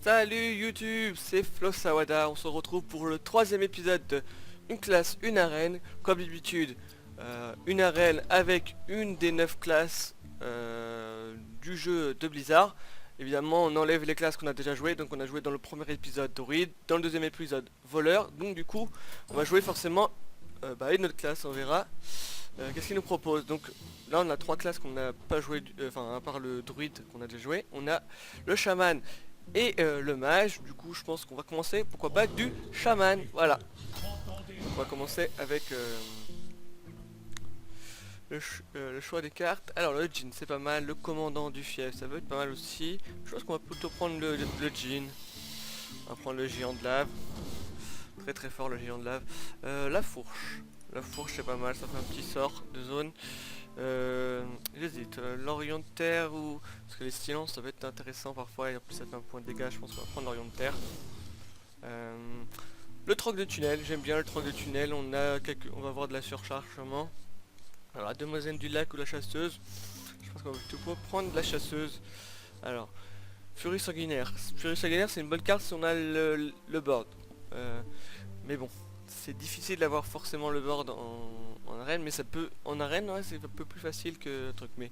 Salut YouTube, c'est Flo Sawada, on se retrouve pour le troisième épisode de Une classe, une arène. Comme d'habitude, une arène avec une des 9 classes du jeu de Blizzard. Évidemment on enlève les classes qu'on a déjà jouées, donc on a joué dans le premier épisode druide, dans le deuxième épisode voleur, donc du coup on va jouer forcément une autre classe, on verra. Qu'est-ce qu'il nous propose? Donc là on a trois classes qu'on n'a pas joué, enfin à part le druide qu'on a déjà joué, on a le chaman et le mage. Du coup je pense qu'on va commencer, pourquoi pas, du chaman. Voilà, on va commencer avec le choix des cartes. Alors le djinn c'est pas mal, le commandant du fief ça veut être pas mal aussi. Je pense qu'on va plutôt prendre le djinn. On va prendre le géant de lave, très très fort le géant de lave. La fourche, c'est pas mal, ça fait un petit sort de zone. J'hésite, l'Orient de terre ou... Parce que les silences ça va être intéressant parfois et en plus ça fait un point de dégâts, je pense qu'on va prendre l'Orient de terre. Le troc de tunnel, j'aime bien le troc de tunnel, on va avoir de la surchargement. Alors la demoiselle du lac ou la chasseuse, je pense qu'on va plutôt prendre la chasseuse. Alors, Furie sanguinaire. Furie sanguinaire c'est une bonne carte si on a le board. Mais bon, c'est difficile d'avoir forcément le board en arène, mais ça peut... En arène, ouais, c'est un peu plus facile que le truc, mais...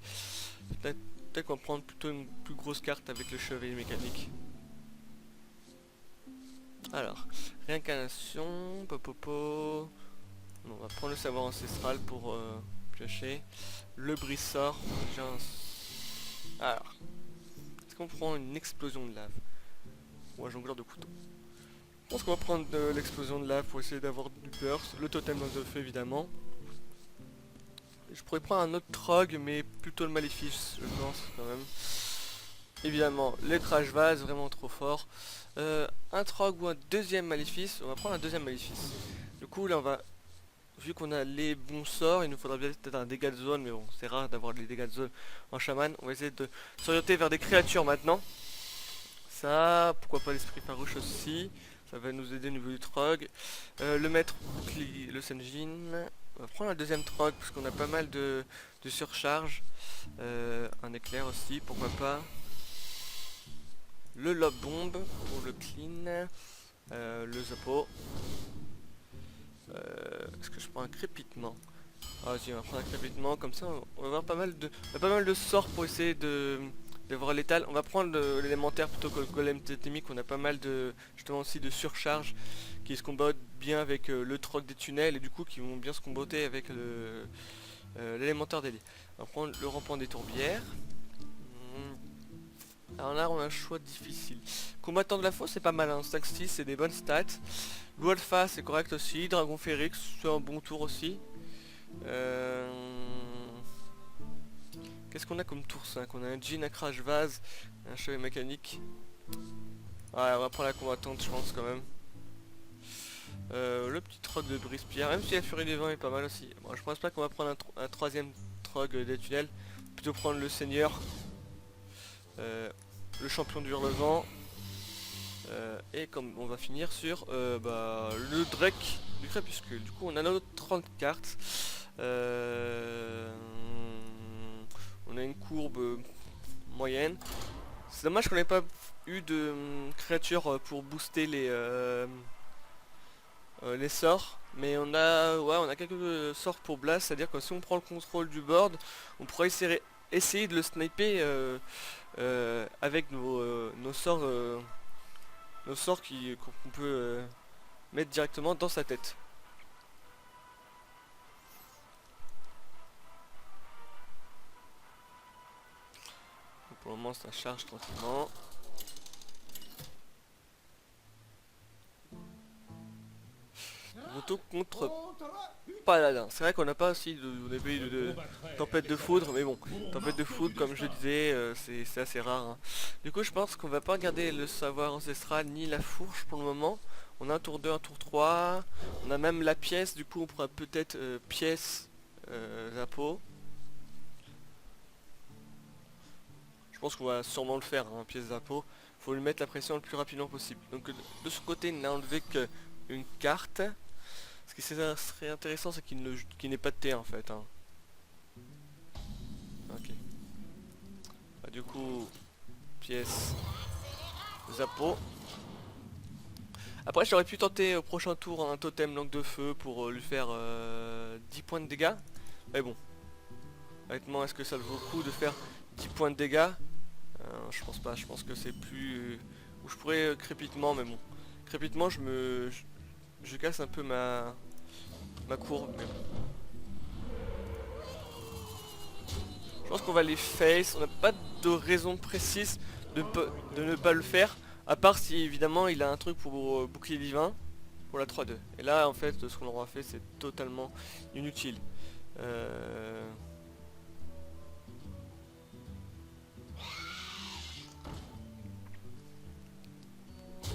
Peut-être qu'on va prendre plutôt une plus grosse carte avec le chevalier mécanique. Alors, réincarnation, popopo... Non, on va prendre le savoir ancestral pour piocher. Le brise-sort, Alors, est-ce qu'on prend une explosion de lave? Ou un jongleur de couteau? Je pense qu'on va prendre l'explosion de lave pour essayer d'avoir du burst. Le totem de feu évidemment. Je pourrais prendre un autre trog mais plutôt le maléfice je pense quand même. Évidemment le crash vase vraiment trop fort. Un trog ou un deuxième maléfice. On va prendre un deuxième maléfice. Du coup là on va... Vu qu'on a les bons sorts, il nous faudra peut-être un dégât de zone, mais bon c'est rare d'avoir les dégâts de zone en chaman. On va essayer de s'orienter vers des créatures maintenant. Ça, pourquoi pas l'esprit farouche aussi. Ça va nous aider au niveau du trog. Le maître, le Senjin. On va prendre un deuxième trog parce qu'on a pas mal de surcharge. Un éclair aussi, pourquoi pas. Le lob bombe pour le clean. Le zappo. Est-ce que je prends un crépitement? Ah si, on va prendre un crépitement, comme ça on va avoir pas mal de sorts pour essayer de voir létal. On va prendre l'élémentaire plutôt que le golem totémique. On a pas mal de justement aussi de surcharge qui se combattent bien avec le troc des tunnels et du coup qui vont bien se comboter avec l'élémentaire d'ailier. On va prendre le rampant des tourbières. Alors là on a un choix difficile. Combattant de la fosse c'est pas mal, hein. 5-6 c'est des bonnes stats. Loup alpha c'est correct aussi. Dragon Férix c'est un bon tour aussi. Qu'est-ce qu'on a comme tour 5? On a un djinn, un crash vase, un chevalier mécanique. Ouais, on va prendre la combattante je pense quand même. Le petit trog de brise-pierre, même si la furie des vents est pas mal aussi. Bon, je pense pas qu'on va prendre un troisième trog des tunnels. Plutôt prendre le seigneur, le champion du hurlevent. Et comme on va finir sur le Drake du crépuscule. Du coup on a notre 30 cartes. On a une courbe moyenne. C'est dommage qu'on n'ait pas eu de créatures pour booster les sorts. Mais on a quelques sorts pour blast, c'est à dire que si on prend le contrôle du board, on pourra essayer de le sniper avec nos sorts qu'on peut mettre directement dans sa tête. Donc pour le moment ça charge tranquillement. Moto contre paladin. C'est vrai qu'on n'a pas aussi de tempête de foudre, mais bon, tempête de foudre comme je disais, c'est assez rare, hein. Du coup je pense qu'on va pas garder le savoir ancestral ni la fourche pour le moment. On a un tour 2, un tour 3, on a même la pièce, du coup on pourra peut-être pièce Zappo. Je pense qu'on va sûrement le faire, hein, pièce Zappo. Faut lui mettre la pression le plus rapidement possible. Donc de ce côté il n'a enlevé qu'une carte. Ce qui serait intéressant c'est qu'il n'ait pas de T en fait, hein. Ok. Bah, du coup, pièce Zappo. Après j'aurais pu tenter au prochain tour un totem langue de feu pour lui faire 10 points de dégâts. Mais bon, honnêtement est-ce que ça vaut le coup de faire 10 points de dégâts? Je pense pas, je pense que c'est plus... Ou je pourrais crépitement, mais bon. Crépitement je casse un peu ma courbe, mais bon. Je pense qu'on va les face, on n'a pas de raison précise de ne pas le faire. À part si évidemment il a un truc pour bouclier divin pour la 3-2. Et là en fait ce qu'on aura fait c'est totalement inutile.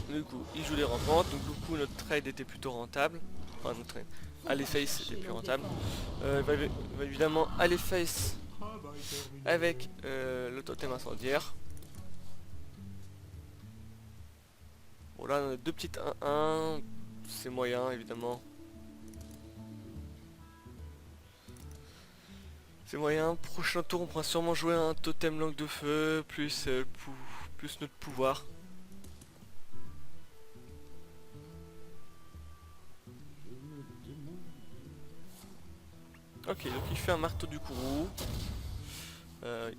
Du coup il joue les rampantes, donc du coup notre trade était plutôt rentable. Enfin notre trade. Aller face était plus rentable. Il va évidemment aller face avec le totem incendiaire. Bon là on a deux petites 1-1, c'est moyen évidemment. C'est moyen, prochain tour on pourra sûrement jouer un totem langue de feu, plus notre pouvoir. Ok, donc il fait un marteau du courroux.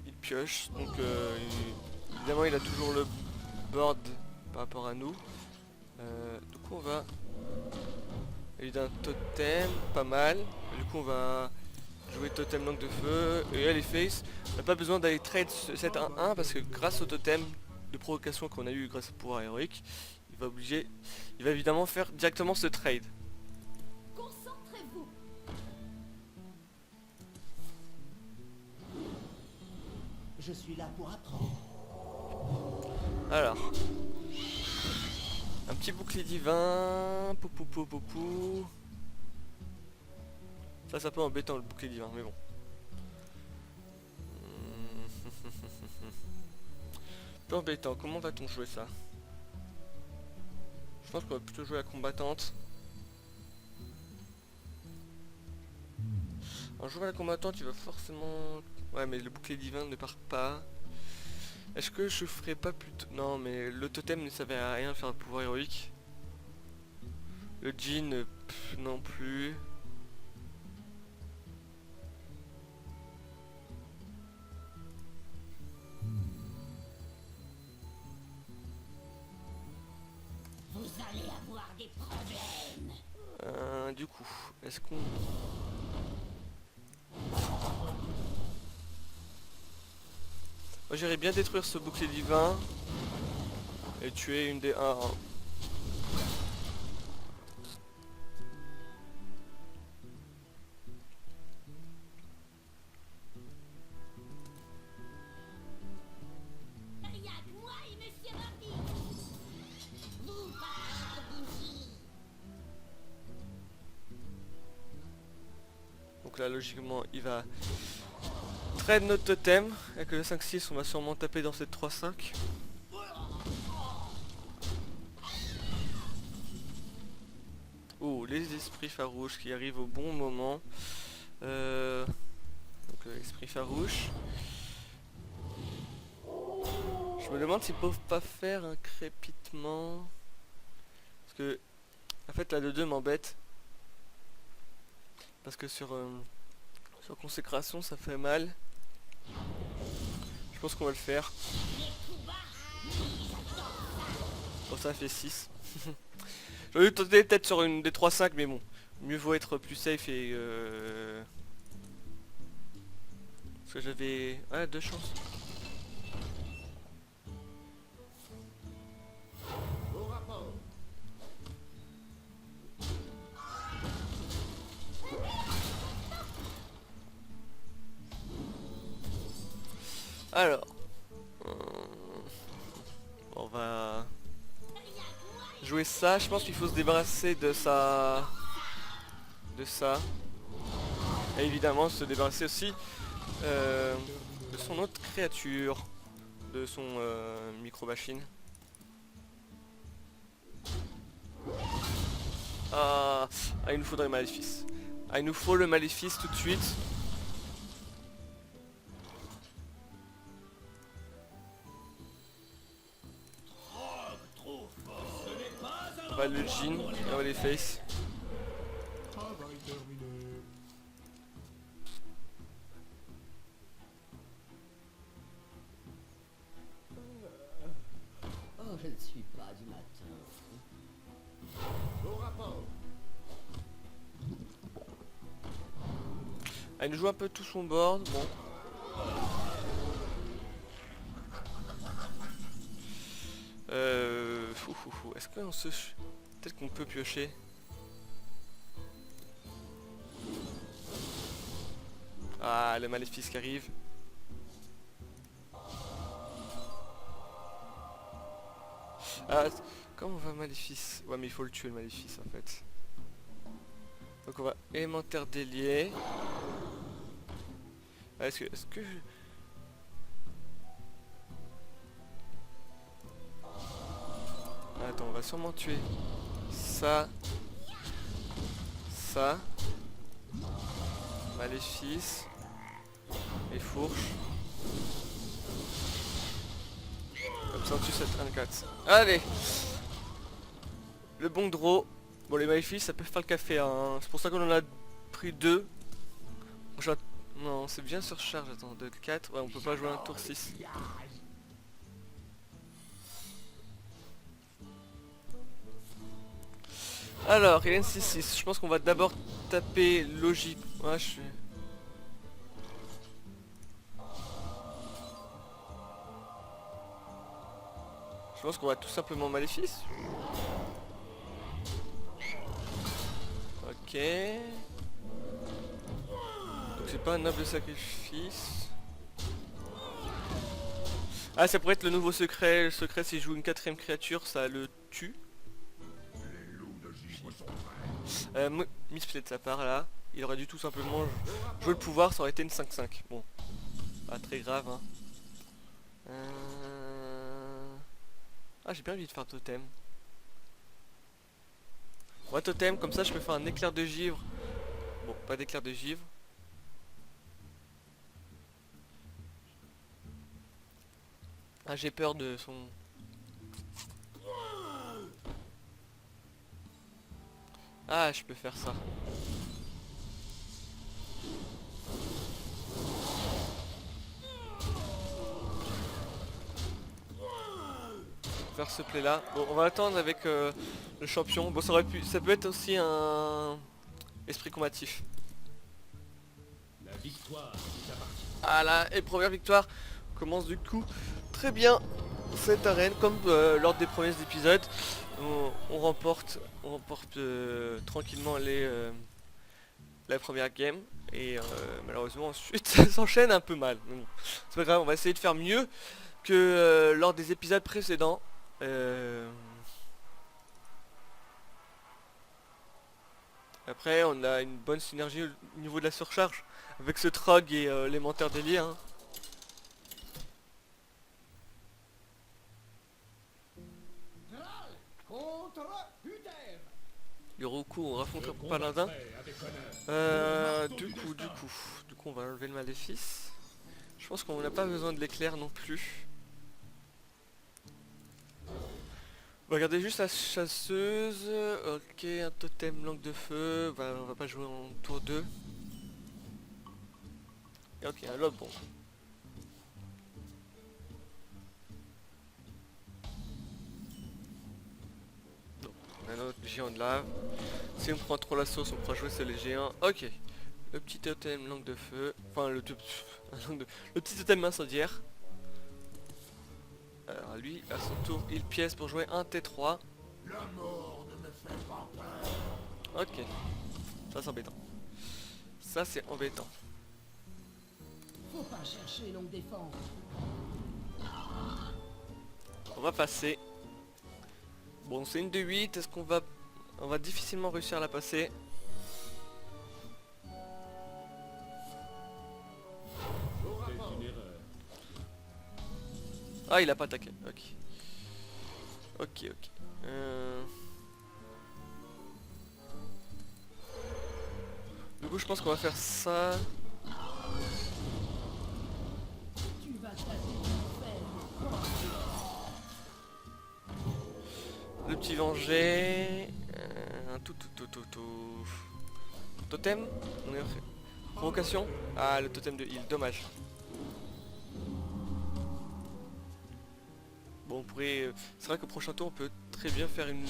Il pioche, donc évidemment il a toujours le board par rapport à nous. Du coup on va... Il a un totem, pas mal. Du coup on va jouer totem langue de feu et aller face. On n'a pas besoin d'aller trade cette 1-1 parce que grâce au totem de provocation qu'on a eu grâce au pouvoir héroïque, il va évidemment faire directement ce trade. Concentrez-vous. Je suis là pour apprendre. Alors, un petit bouclier divin, pou. Ça c'est un peu embêtant le bouclier divin, mais bon. Un peu embêtant, comment va-t-on jouer ça? Je pense qu'on va plutôt jouer la combattante. Alors jouer à la combattante, il va forcément... Ouais mais le bouclier divin ne part pas. Est-ce que je ferais pas plutôt... Non mais le totem ne servait à rien de faire un pouvoir héroïque. Le jean non plus. Vous allez avoir des problèmes. Du coup, est-ce qu'on... Moi j'irais bien détruire ce bouclier divin et tuer une des 1-1. Rien que moi et Monsieur Marty. Vous parlez bougie. Donc là logiquement il va trade notre totem. Avec le 5-6 on va sûrement taper dans cette 3-5. Oh, les esprits farouches qui arrivent au bon moment. Donc l'esprit farouche. Je me demande s'ils peuvent pas faire un crépitement. Parce que en fait la 2-2 m'embête. Parce que sur consécration ça fait mal. Je pense qu'on va le faire. Bon ça fait 6. J'aurais dû tenter peut-être sur une des 3-5 mais bon. Mieux vaut être plus safe et parce que j'avais... Ah, 2 chances. Alors, on va jouer ça. Je pense qu'il faut se débarrasser de ça, et évidemment se débarrasser aussi de son autre créature, de son micro-machine. Il nous faudrait le maléfice. Il nous faut le maléfice tout de suite. On va le jean et on va les face. Travail terminé. Oh, je ne suis pas du matin. Au rapport. Ah, il nous joue un peu tout son board, bon. Est-ce qu'on se... Peut-être qu'on peut piocher. Ah, le maléfice qui arrive. Ah, comment on va maléfice? Ouais, mais il faut le tuer le maléfice en fait. Donc on va élémentaire délié. Ah, est-ce que Attends, on va sûrement tuer ça, ça, maléfice et fourche. Comme ça on tue cette 1-4. Allez, le bon draw. Bon, les maléfices ça peut faire le café, hein. C'est pour ça qu'on en a pris 2. Non, c'est bien surcharge. Attends, 2, 4. Ouais, on peut pas jouer un tour 6. Alors, il y a une 6-6. Je pense qu'on va d'abord taper logique. Ouais, je pense qu'on va tout simplement maléfice. Ok. Donc c'est pas un noble sacrifice. Ah, ça pourrait être le nouveau secret. Le secret, s'il joue une 4ème créature, ça le tue. Misplay de sa part là. Il aurait dû tout simplement jouer le pouvoir, ça aurait été une 5-5. Bon. Pas très grave, hein. Ah, j'ai bien envie de faire totem. Ouais, totem, comme ça je peux faire un éclair de givre. Bon, pas d'éclair de givre. Ah, j'ai peur de son... Ah, je peux faire ça. Faire ce play là. Bon, on va attendre avec le champion. Bon, ça peut être aussi un esprit combatif. La victoire nous appartient. Ah là, et première victoire commence du coup très bien cette arène comme lors des premiers épisodes. On remporte tranquillement la première game et malheureusement ensuite ça s'enchaîne un peu mal. Mais bon, c'est pas grave, on va essayer de faire mieux que lors des épisodes précédents. Après on a une bonne synergie au niveau de la surcharge avec ce trog et l'élémentaire délire, hein. Contre Uther. Yoroku, on raconte un paladin. Avec honneur. Du coup, on va enlever le maléfice. Je pense qu'on n'a pas besoin de l'éclair non plus. On va garder juste la chasseuse. Ok, un totem langue de feu. On va pas jouer en tour 2. Et ok, un lob, bon. Donc, on a un autre géant de lave. Si on prend trop la sauce, on pourra jouer sur les géants. Ok. Le petit totem langue de feu. Enfin, le petit totem incendiaire. Alors lui, à son tour, il pièce pour jouer un T3. La mort ne me fait pas peur. Ok. Ça c'est embêtant. Ça c'est embêtant. Faut pas chercher longue défense. On va passer. Bon, c'est une de 8. Est-ce qu'on va... On va difficilement réussir à la passer. C'est une erreur. Ah, il a pas attaqué. Ok. Ok. Du coup, je pense qu'on va faire ça. Tu vas taper l'enfer. Le petit venger. Tout. Totem. On est fait. Provocation. Ah, le totem de heal, dommage. Bon, on pourrait... C'est vrai qu'au prochain tour, on peut très bien faire une...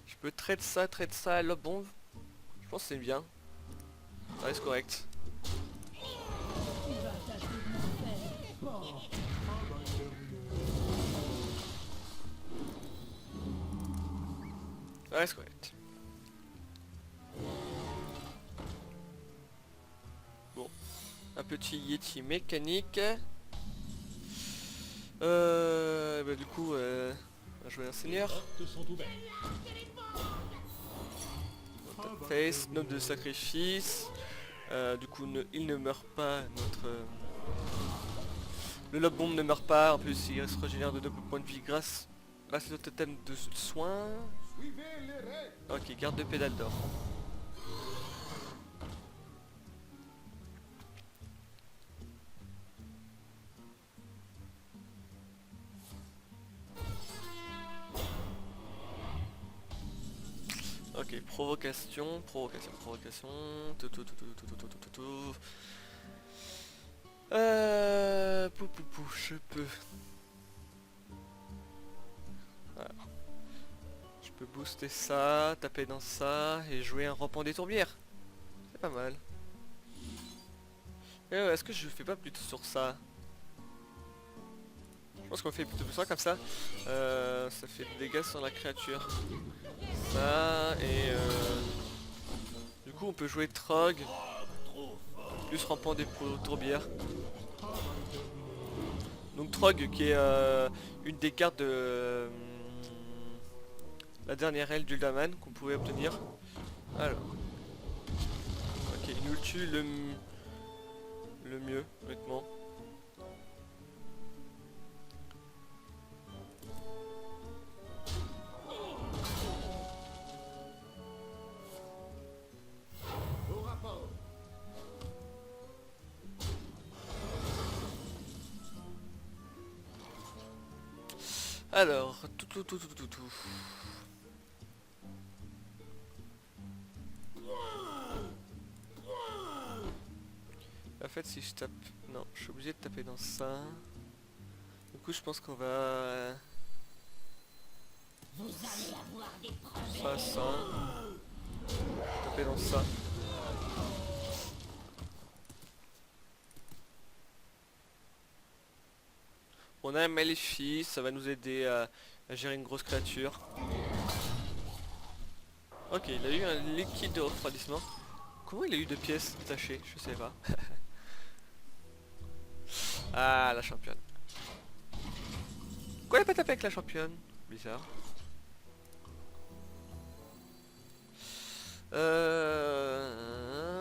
Je peux trade ça, lob bomb. Je pense que c'est bien. Ça reste correct. Tu vas tâcher de m'en faire. Bon. Ça reste correct. Bon. Un petit Yeti mécanique. Bah, du coup, on va jouer un seigneur. Face, noble de sacrifice. Du coup, il ne meurt pas. Le lob bomb ne meurt pas. En plus, il se régénère de 2 points de vie grâce au totem de soin. Ok, garde de pédale d'or. Ok, provocation. Tout. Je peux. Voilà. Je peux booster ça, taper dans ça et jouer un rampant des tourbières. C'est pas mal. Est-ce que je fais pas plutôt sur ça? Je pense qu'on fait plutôt ça comme ça. Ça fait des dégâts sur la créature. Ça et du coup on peut jouer Trog plus rampant des tourbières. Donc Trog qui est une des cartes de la dernière aile d'Uldaman qu'on pouvait obtenir. Alors. Ok, il nous le tue le mieux, honnêtement. Alors, tout. En fait, si je tape... Non, je suis obligé de taper dans ça. Du coup, je pense qu'on va... Vous allez avoir des problèmes. Ça. Taper dans ça. On a un maléfice, ça va nous aider à gérer une grosse créature. Ok, il a eu un liquide de refroidissement. Comment il a eu 2 pièces détachées? Je sais pas. Ah, la championne. Pourquoi il a pas tapé avec la championne? Bizarre.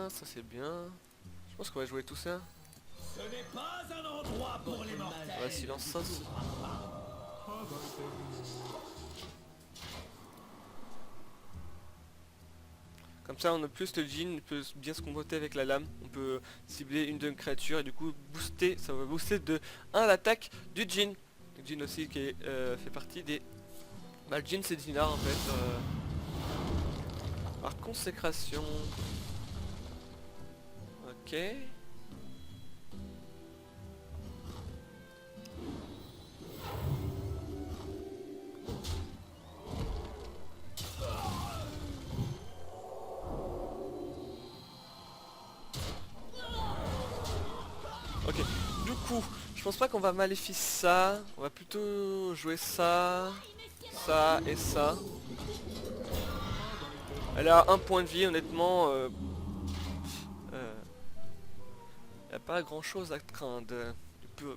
Ça c'est bien. Je pense qu'on va jouer tout ça. Ce n'est pas un endroit pour les mortels. On va silence ça. Comme ça on a plus le djinn, il peut bien se comporter avec la lame. On peut cibler une de nos créatures et du coup booster, ça va booster de 1 l'attaque du djinn. Le djinn aussi qui fait partie des... Bah le djinn c'est Dinar en fait. Par consécration. Ok. Ok, du coup, je pense pas qu'on va maléfice ça, on va plutôt jouer ça, ça et ça. Elle a 1 point de vie honnêtement, y a pas grand chose à craindre.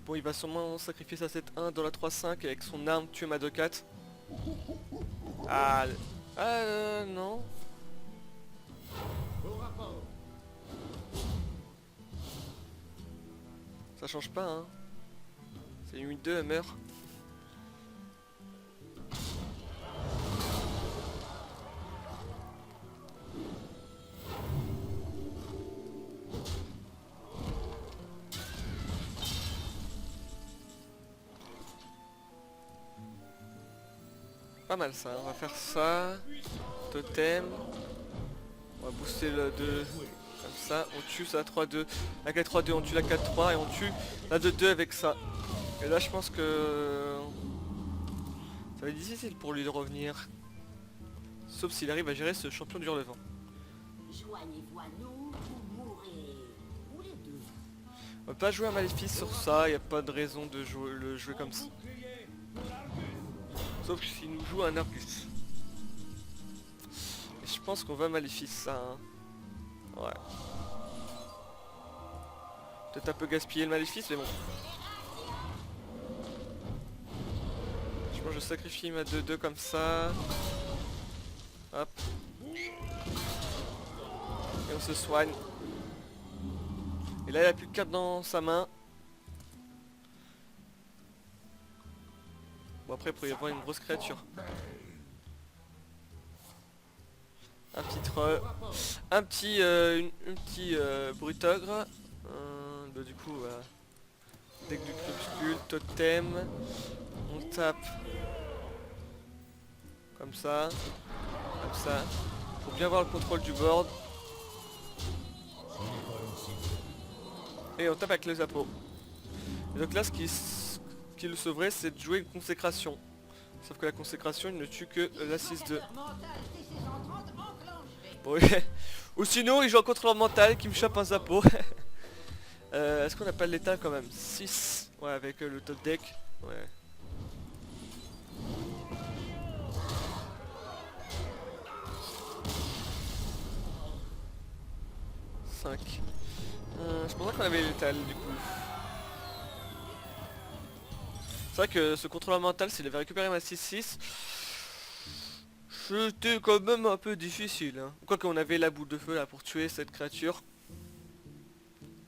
Bon, il va sûrement sacrifier sa 7-1 dans la 3-5 avec son arme tuer ma 2-4. Ah, non. Ça change pas hein. C'est une 8-2, elle meurt. pas mal ça, on va faire ça. Totem. On va booster le 2. Comme ça, on tue ça 3-2. La 4-3-2, on tue la 4-3 et on tue la 2-2 avec ça. Et là je pense que ça va être difficile pour lui de revenir. Sauf s'il arrive à gérer ce champion du Hurlevent. Joignez-vous à nous ou mourrez. Ou les deux. On va pas jouer un maléfice sur ça, il n'y a pas de raison de le jouer comme ça. Sauf s'il nous joue un Argus. Et je pense qu'on va maléfice ça. Hein. Ouais. Peut-être un peu gaspiller le maléfice, mais bon. Je pense que je sacrifie ma 2-2 comme ça. Hop. Et on se soigne. Et là il a plus de carte dans sa main. Bon après il pourrait y avoir une grosse créature. Un petit troll. Un petit brutogre. Bah, du coup deck du crépuscule, totem. On tape. Comme ça. Comme ça. Faut bien avoir le contrôle du board. Et on tape avec les appos. Et donc là ce qui le sauverait c'est de jouer une consécration. Sauf que la consécration il ne tue que la 6-2. Bon, ou sinon il joue en contrôleur mental qui me chope un Zappo. Est-ce qu'on n'a pas l'état quand même? 6. Ouais avec le top deck. Ouais. Je pensais qu'on avait l'étal du coup. C'est vrai que ce contrôleur mental s'il avait récupéré ma 6-6, c'était quand même un peu difficile. Hein. Quoique on avait la boule de feu là pour tuer cette créature.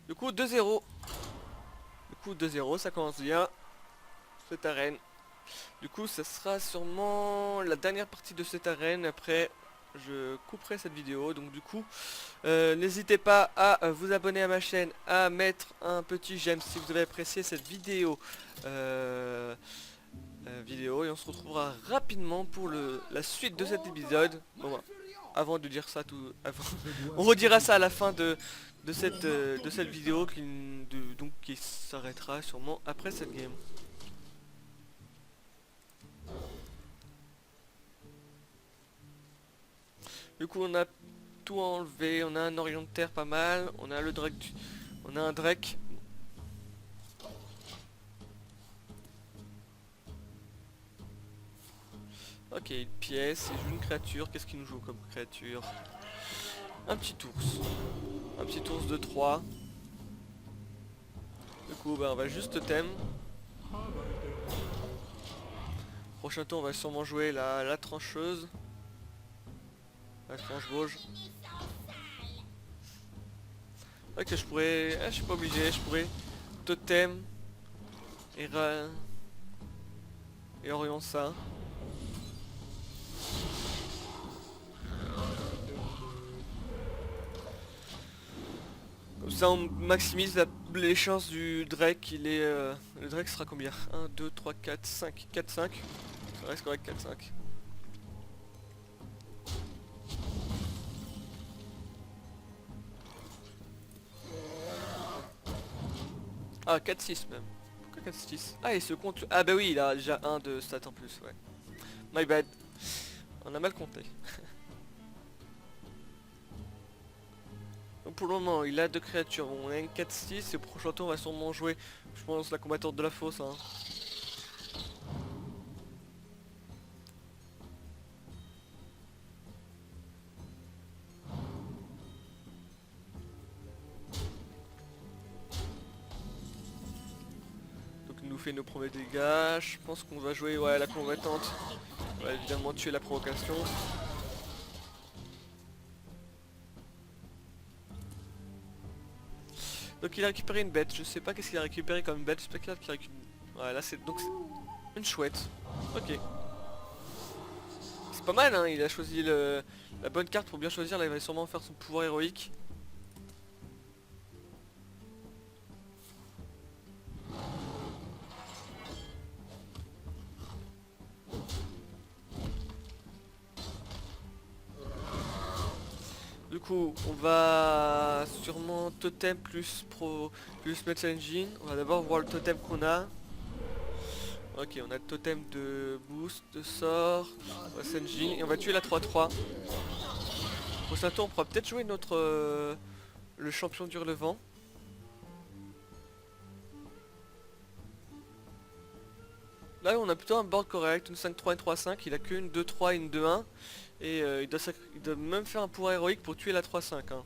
Du coup 2-0. Du coup 2-0, ça commence bien. Cette arène. Du coup ça sera sûrement la dernière partie de cette arène. Après je couperai cette vidéo. Donc du coup n'hésitez pas à vous abonner à ma chaîne, à mettre un petit j'aime si vous avez apprécié cette vidéo. Et on se retrouvera rapidement pour la suite de cet épisode. Bon, avant de dire ça on redira ça à la fin de cette vidéo qui s'arrêtera sûrement après cette game. Du coup on a tout enlevé, on a un Orient de Terre pas mal, on a le Drake, on a un Drake. Ok, une pièce, il joue une créature, qu'est-ce qu'il nous joue comme créature? Un petit ours. Un petit ours de 3. Du coup bah, on va juste totem. Prochain tour on va sûrement jouer la trancheuse. La tranche-bauge. Ok je pourrais. Ah, je suis pas obligé, je pourrais totem et Orion ça. Comme ça on maximise les chances du Drake. Le Drake sera combien? 1, 2, 3, 4, 5. 4, 5. Ça reste correct 4, 5. Ah 4-6 même. Pourquoi 4-6? Ah il se compte. Ah bah oui il a déjà 1 de stats en plus ouais. My bad. On a mal compté. Donc pour le moment il a 2 créatures. Bon, on a une 4-6 et au prochain tour on va sûrement jouer je pense la combattante de la fosse hein. Fait nos premiers dégâts, je pense qu'on va jouer ouais la combattante. On va évidemment tuer la provocation. Donc il a récupéré une bête, je sais pas qu'est-ce qu'il a récupéré comme bête, j'espère qu'il a récupéré. Voilà c'est donc une chouette. Ok. C'est pas mal hein, il a choisi la bonne carte pour bien choisir, là il va sûrement faire son pouvoir héroïque. coup, on va sûrement totem plus pro plus Metal Engine. On va d'abord voir le totem qu'on a. Ok, on a le totem de boost, de sort, Metal Engine, et on va tuer la 3-3. Prochain tour, on pourra peut-être jouer notre le champion du relevant. Là on a plutôt un board correct, une 5-3, une 3-5, il a qu'une 2-3 et une 2-1. Et il doit même faire un pouvoir héroïque pour tuer la 3-5. Hein.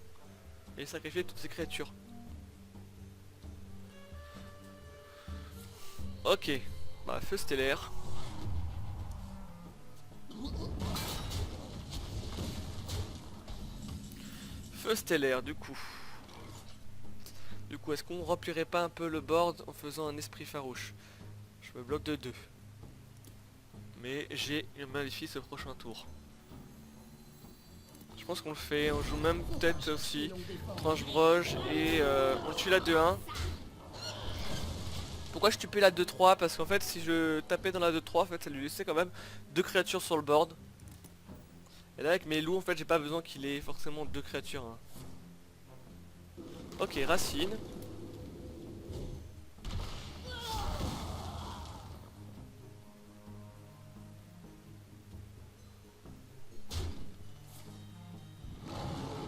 Et sacrifier toutes ses créatures. Ok, bah feu stellaire. Feu stellaire du coup. Du coup, est-ce qu'on remplirait pas un peu le board en faisant un esprit farouche? Je me bloque de 2. Mais j'ai un maléfice au prochain tour. Je pense qu'on le fait, on joue même peut-être aussi tranche broche et on tue la 2-1. Pourquoi je tupais la 2-3? Parce qu'en fait si je tapais dans la 2-3 en fait ça lui laissait quand même 2 créatures sur le board. Et là avec mes loups en fait j'ai pas besoin qu'il ait forcément 2 créatures. Hein. Ok, racine.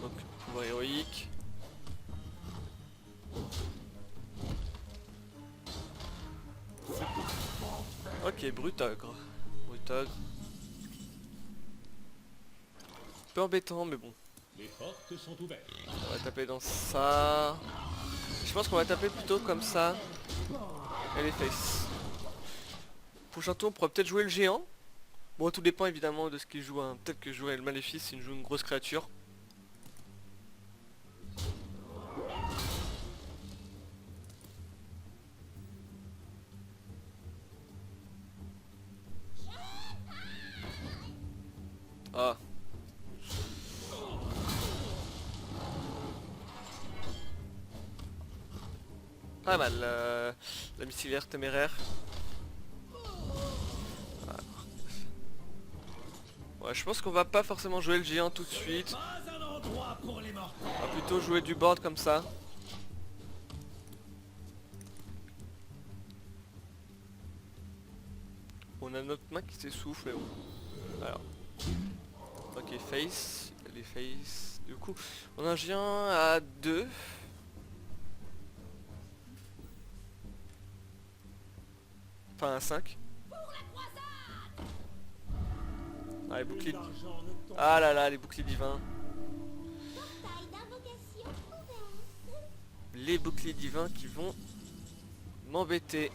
Donc pouvoir héroïque. Ok, Brutogre. Brutogre. Un peu embêtant mais bon. Les portes sont ouvertes. On va taper dans ça. Je pense qu'on va taper plutôt comme ça. Et les faces. Prochain tour on pourra peut-être jouer le géant. Bon tout dépend évidemment de ce qu'il joue. Hein. Peut-être que je jouerai le maléfice s'il joue une grosse créature. Ah. Pas mal, la missilaire téméraire. Ah. Ouais, je pense qu'on va pas forcément jouer le géant tout de suite. Pas un endroit pour les mortels. On va plutôt jouer du board comme ça. On a notre main qui s'essouffle, mais bon. Alors. Ok, face. Les face. Du coup, on a un géant à 2. Enfin, un 5. Ah, les boucliers. L'argent ne tombe Ah là là, les boucliers divins. Portail d'invocation ouvert. Les boucliers divins qui vont m'embêter.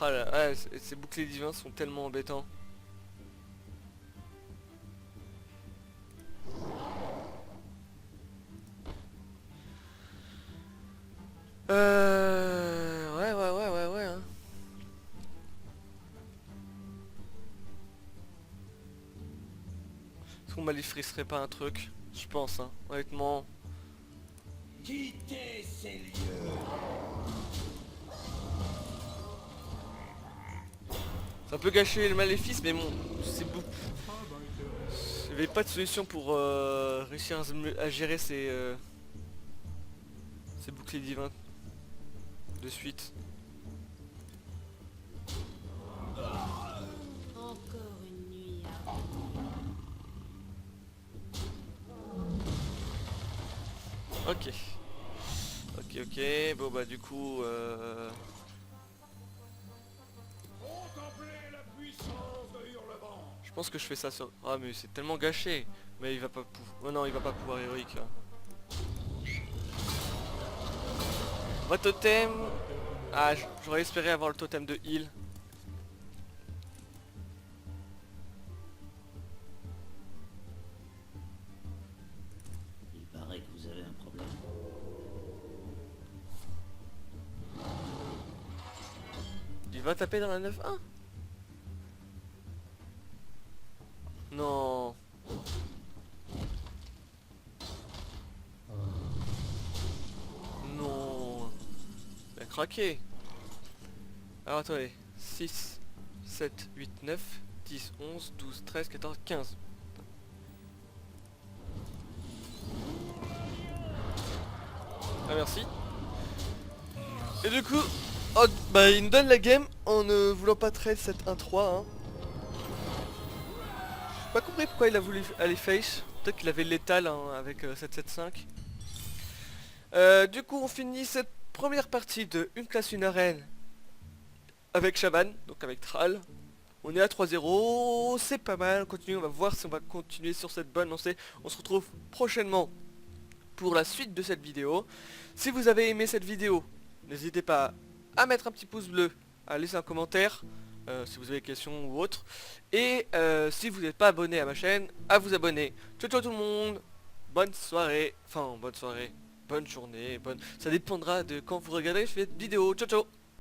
Ah là, ouais, ces boucliers divins sont tellement embêtants. Ouais. Hein. Est-ce qu'on malifriserait pas un truc? Je pense, hein, honnêtement. quitter ces lieux. Ça peut gâcher le maléfice, mais bon, c'est beaucoup. Il n'y avait pas de solution pour réussir à gérer ces boucliers divins de suite. Encore une nuit à Ok. Ok. Bon bah du coup... Contemplez la puissance de Hurlevent. Je pense que je fais ça sur... Ah mais c'est tellement gâché. Mais il va pas pouvoir... Oh non, il va pas pouvoir héroïque là. Moi totem... Ah, j'aurais espéré avoir le totem de heal. Il paraît que vous avez un problème. Il va taper dans la 9-1. Non. Non. Il a craqué. Alors attendez. 6, 7, 8, 9, 10, 11, 12, 13, 14, 15. Ah merci. Et du coup, oh, bah il nous donne la game en ne voulant pas trade cette 1-3 hein. J'ai pas compris pourquoi il a voulu aller face. Peut-être qu'il avait létal hein, avec 7-7-5. Du coup on finit cette première partie de Une classe une arène avec Shaban, donc avec Thrall. On est à 3-0, c'est pas mal, on continue, on va voir si on va continuer sur cette bonne lancée. On se retrouve prochainement pour la suite de cette vidéo. Si vous avez aimé cette vidéo, n'hésitez pas à mettre un petit pouce bleu, à laisser un commentaire si vous avez des questions ou autre. Et si vous n'êtes pas abonné à ma chaîne, à vous abonner. Ciao ciao tout le monde, bonne soirée, bonne journée, ça dépendra de quand vous regardez cette vidéo. Ciao ciao.